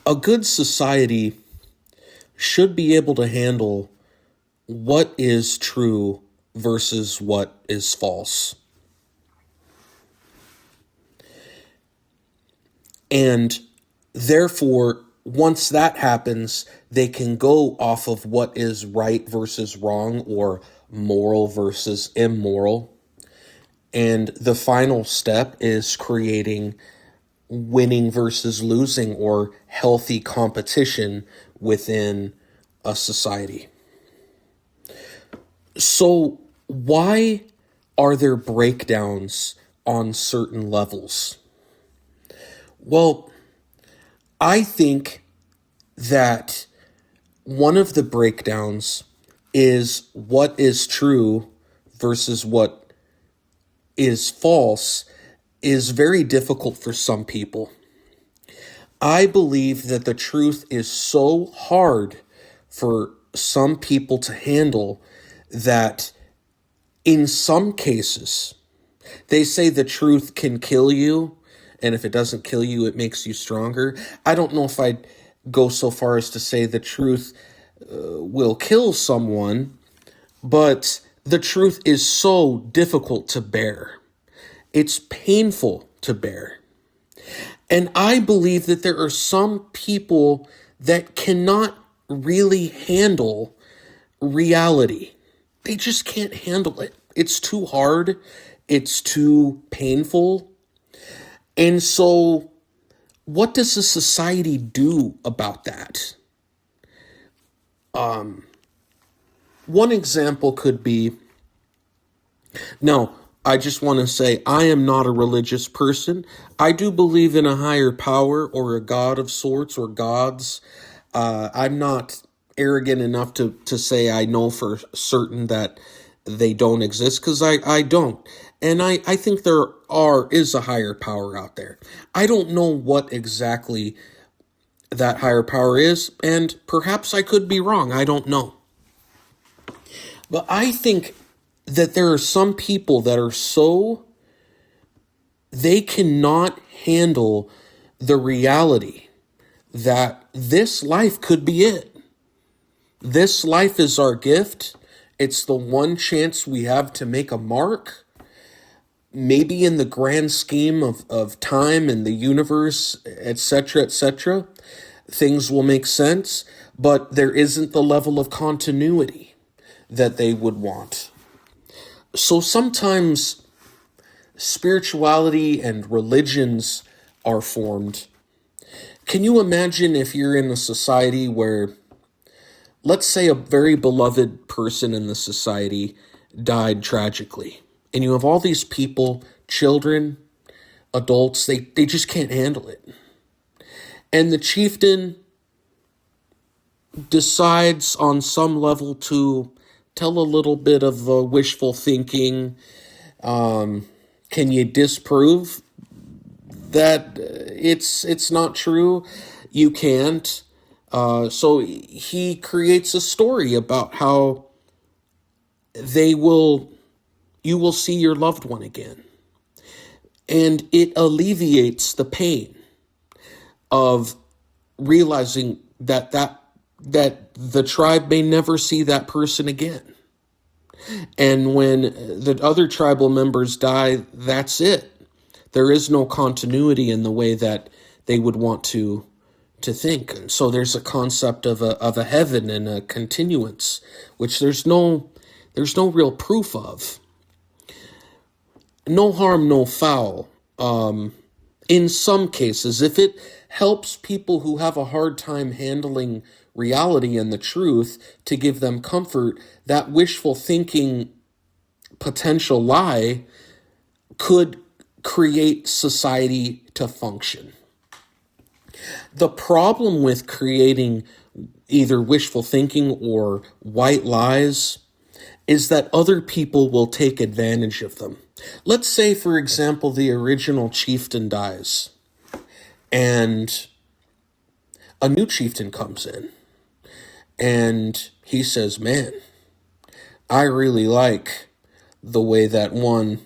A good society should be able to handle what is true versus what is false. And therefore, once that happens, they can go off of what is right versus wrong or moral versus immoral. And the final step is creating winning versus losing or healthy competition within a society. So why are there breakdowns on certain levels? Well, I think that one of the breakdowns is what is true versus what is false is very difficult for some people. I believe that the truth is so hard for some people to handle that in some cases, they say the truth can kill you, and if it doesn't kill you, it makes you stronger. I don't know if I'd go so far as to say the truth will kill someone, but the truth is so difficult to bear. It's painful to bear. And I believe that there are some people that cannot really handle reality. They just can't handle it. It's too hard. It's too painful. And so, what does a society do about that? One example could be, now, I just want to say I am not a religious person. I do believe in a higher power or a God of sorts or gods. I'm not arrogant enough to say I know for certain that they don't exist, because I don't. And I think there is a higher power out there. I don't know what exactly that higher power is, and perhaps I could be wrong. I don't know. But I think that there are some people that are they cannot handle the reality that this life could be it. This life is our gift. It's the one chance we have to make a mark. Maybe in the grand scheme of time and the universe, etc., things will make sense, but there isn't the level of continuity that they would want. So sometimes spirituality and religions are formed. Can you imagine if you're in a society where, let's say, a very beloved person in the society died tragically, and you have all these people, children, adults, they just can't handle it. And the chieftain decides on some level to tell a little bit of wishful thinking. Can you disprove that it's not true? You can't. So he creates a story about how you will see your loved one again. And it alleviates the pain of realizing that the tribe may never see that person again. And when the other tribal members die, that's it. There is no continuity in the way that they would want to think. And so there's a concept of a heaven and a continuance, which there's no real proof of. No harm, no foul. In some cases, if it helps people who have a hard time handling reality and the truth to give them comfort, that wishful thinking potential lie could create society to function. The problem with creating either wishful thinking or white lies is that other people will take advantage of them. Let's say, for example, the original chieftain dies and a new chieftain comes in and he says, man, I really like the way that one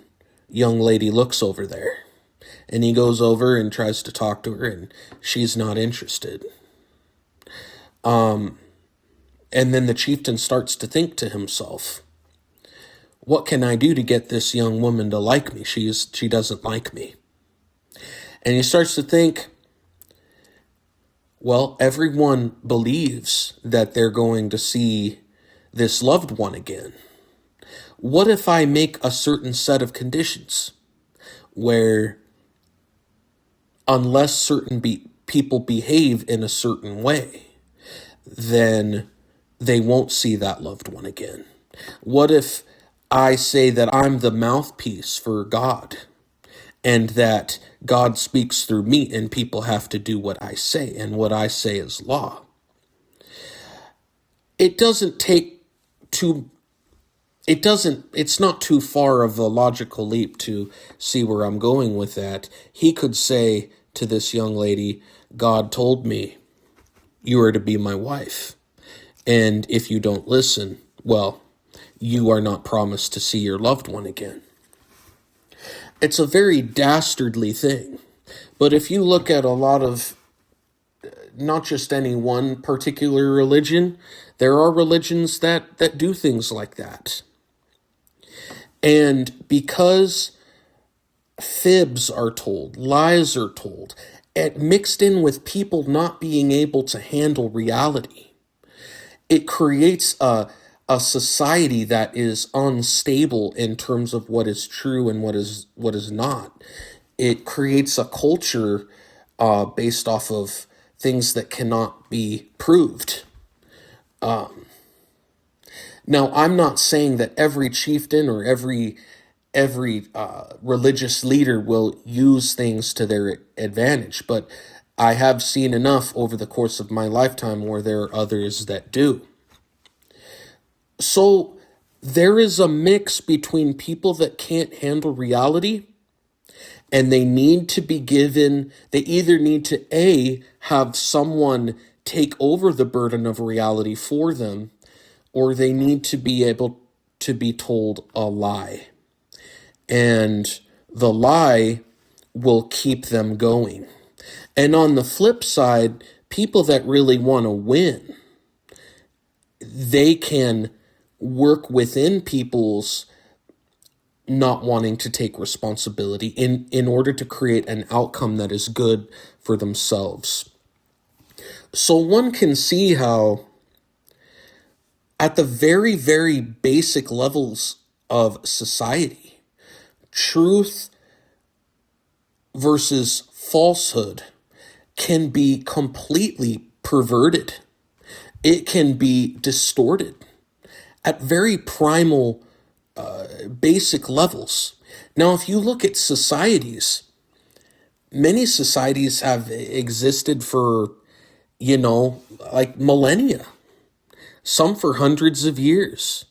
young lady looks over there. And he goes over and tries to talk to her and she's not interested. And then the chieftain starts to think to himself, what can I do to get this young woman to like me? She doesn't like me. And he starts to think, well, everyone believes that they're going to see this loved one again. What if I make a certain set of conditions where unless certain people behave in a certain way, then they won't see that loved one again? What if I say that I'm the mouthpiece for God and that God speaks through me and people have to do what I say and what I say is law? It's not too far of a logical leap to see where I'm going with that. He could say to this young lady, God told me you are to be my wife. And if you don't listen, well, you are not promised to see your loved one again. It's a very dastardly thing. But if you look at a lot of, not just any one particular religion, there are religions that do things like that. And because fibs are told, lies are told, and mixed in with people not being able to handle reality, it creates a society that is unstable in terms of what is true and what is not. It creates a culture based off of things that cannot be proved. Now, I'm not saying that every chieftain or every religious leader will use things to their advantage, but I have seen enough over the course of my lifetime where there are others that do. So there is a mix between people that can't handle reality and they need to be given, they either need to have someone take over the burden of reality for them, or they need to be able to be told a lie. And the lie will keep them going. And on the flip side, people that really want to win, they can work within people's not wanting to take responsibility in order to create an outcome that is good for themselves. So one can see how at the very, very basic levels of society, truth versus falsehood can be completely perverted. It can be distorted at very primal, basic levels. Now, if you look at societies, many societies have existed for, like millennia, some for hundreds of years.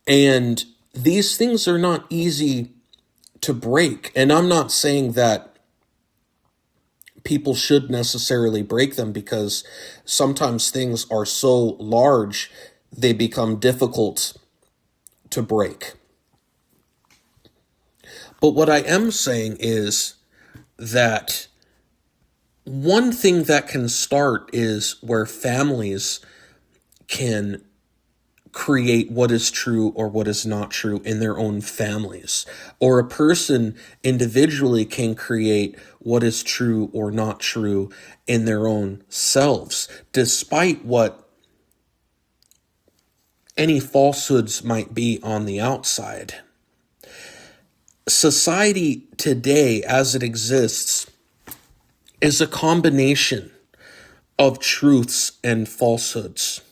And these things are not easy to break. And I'm not saying that people should necessarily break them, because sometimes things are so large they become difficult to break. But what I am saying is that one thing that can start is where families can create what is true or what is not true in their own families, or a person individually can create what is true or not true in their own selves, despite what any falsehoods might be on the outside. Society today, as it exists, is a combination of truths and falsehoods.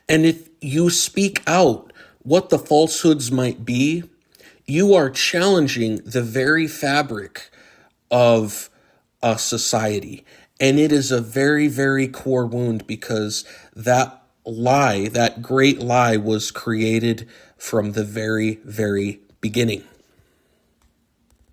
And if you speak out what the falsehoods might be, you are challenging the very fabric of a society. And it is a very, very core wound, because that lie, that great lie, was created from the very, very beginning.